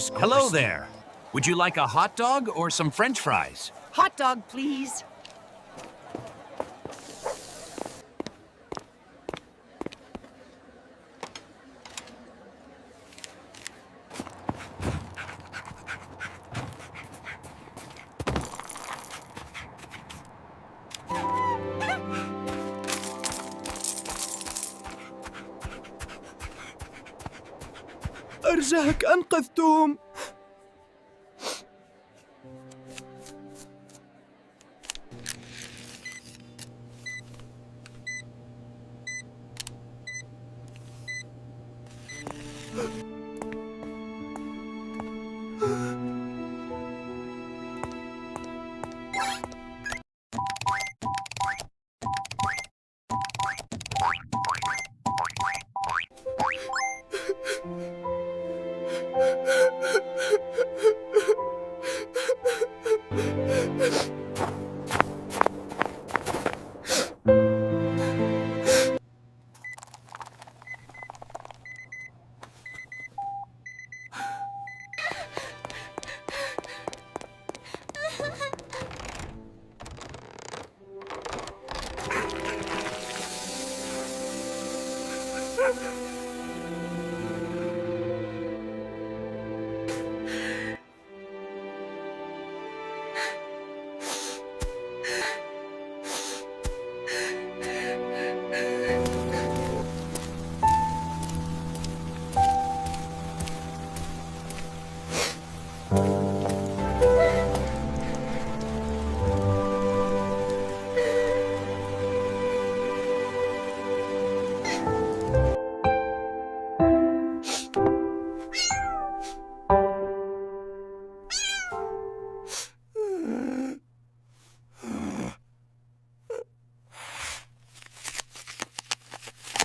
Hello there. Would you like a hot dog or some French fries? Hot dog, please. أرجاك أنقذ توم.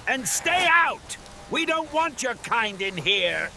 And stay out! We don't want your kind in here!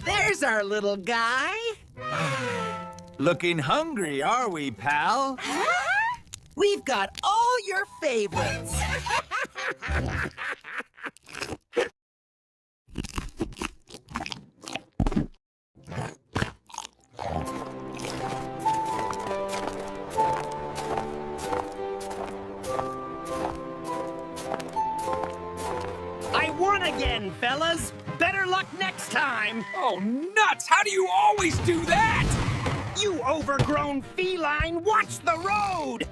There's our little guy. Looking hungry, are we, pal? We've got all your favorites. I won again, fellas. Better luck next time. Oh, nuts! How do you always do that? You overgrown feline, watch the road!